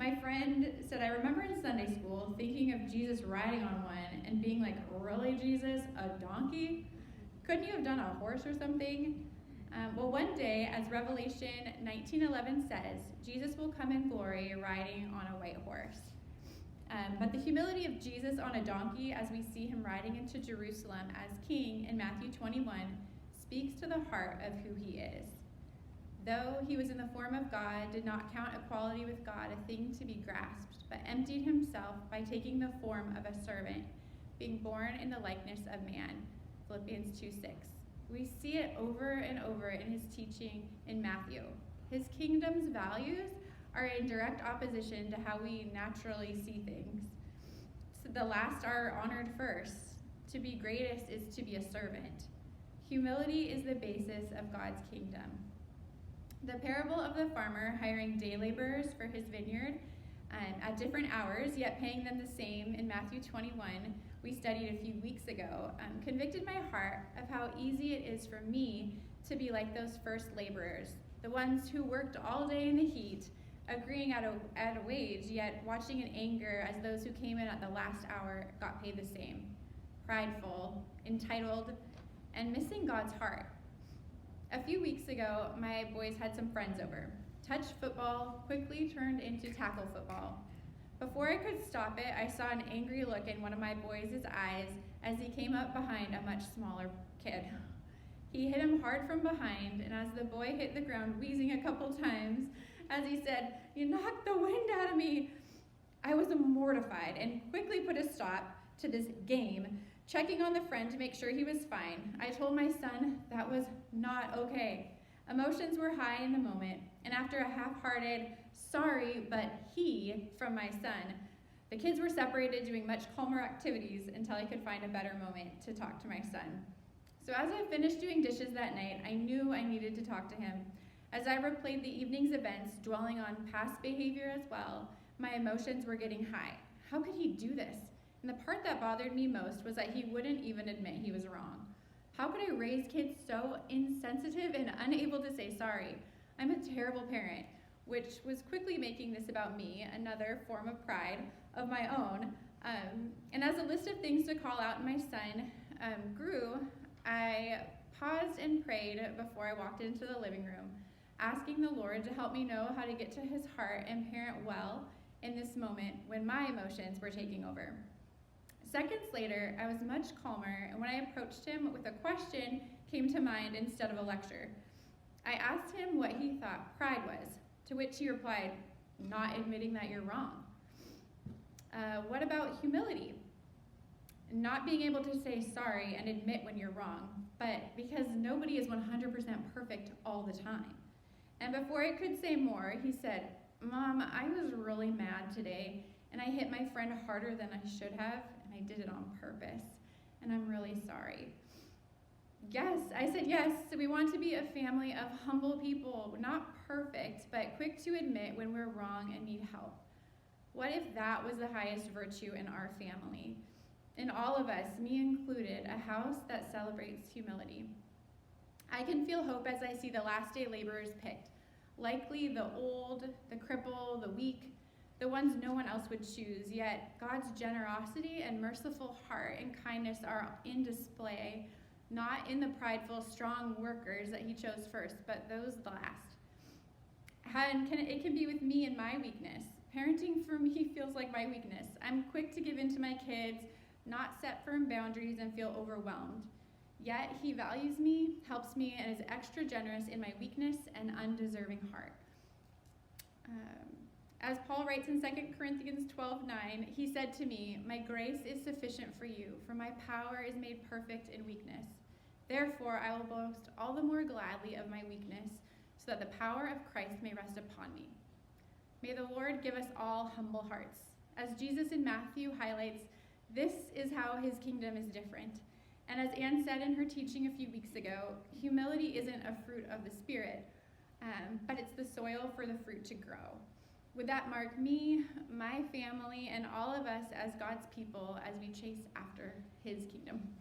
My friend said, I remember in Sunday school thinking of Jesus riding on one and being like, really, Jesus? A donkey? Couldn't you have done a horse or something? Well, one day, as Revelation 19:11 says, Jesus will come in glory riding on a white horse. But the humility of Jesus on a donkey, as we see him riding into Jerusalem as king in Matthew 21, speaks to the heart of who he is. Though he was in the form of God, did not count equality with God a thing to be grasped, but emptied himself by taking the form of a servant, being born in the likeness of man. Philippians 2:6. We see it over and over in his teaching in Matthew. His kingdom's values are in direct opposition to how we naturally see things. So the last are honored first. To be greatest is to be a servant. Humility is the basis of God's kingdom. The parable of the farmer hiring day laborers for his vineyard at different hours, yet paying them the same in Matthew 21, we studied a few weeks ago, convicted my heart of how easy it is for me to be like those first laborers, the ones who worked all day in the heat, agreeing at a wage, yet watching in anger as those who came in at the last hour got paid the same. Prideful, entitled, and missing God's heart. A few weeks ago, my boys had some friends over. Touch football quickly turned into tackle football. Before I could stop it, I saw an angry look in one of my boys' eyes as he came up behind a much smaller kid. He hit him hard from behind, and as the boy hit the ground, wheezing a couple times, as he said, "You knocked the wind out of me," I was mortified and quickly put a stop to this game, checking on the friend to make sure he was fine. I told my son that was not okay. Emotions were high in the moment, and after a half-hearted, sorry, but he from my son, the kids were separated doing much calmer activities until I could find a better moment to talk to my son. So as I finished doing dishes that night, I knew I needed to talk to him. As I replayed the evening's events, dwelling on past behavior as well, my emotions were getting high. How could he do this? And the part that bothered me most was that he wouldn't even admit he was wrong. How could I raise kids so insensitive and unable to say sorry? I'm a terrible parent, which was quickly making this about me, another form of pride of my own. And as a list of things to call out in my son grew, I paused and prayed before I walked into the living room, asking the Lord to help me know how to get to his heart and parent well in this moment when my emotions were taking over. Seconds later, I was much calmer, and when I approached him with a question came to mind instead of a lecture. I asked him what he thought pride was, to which he replied, "Not admitting that you're wrong." What about humility? Not being able to say sorry and admit when you're wrong, but because nobody is 100% perfect all the time. And before I could say more, he said, "Mom, I was really mad today, and I hit my friend harder than I should have, and I did it on purpose, and I'm really sorry." Yes, I said yes. We want to be a family of humble people, not perfect, but quick to admit when we're wrong and need help. What if that was the highest virtue in our family? In all of us, me included, a house that celebrates humility. I can feel hope as I see the last day laborers picked. Likely the old, the crippled, the weak, the ones no one else would choose, yet God's generosity and merciful heart and kindness are in display, not in the prideful, strong workers that he chose first, but those last. And it can be with me and my weakness. Parenting for me feels like my weakness. I'm quick to give in to my kids, not set firm boundaries, and feel overwhelmed. Yet he values me, helps me, and is extra generous in my weakness and undeserving heart. As Paul writes in 2 Corinthians 12:9, he said to me, "My grace is sufficient for you, for my power is made perfect in weakness. Therefore I will boast all the more gladly of my weakness, so that the power of Christ may rest upon me." May the Lord give us all humble hearts. As Jesus in Matthew highlights, this is how his kingdom is different. And as Anne said in her teaching a few weeks ago, humility isn't a fruit of the Spirit, but it's the soil for the fruit to grow. Would that mark me, my family, and all of us as God's people as we chase after his kingdom?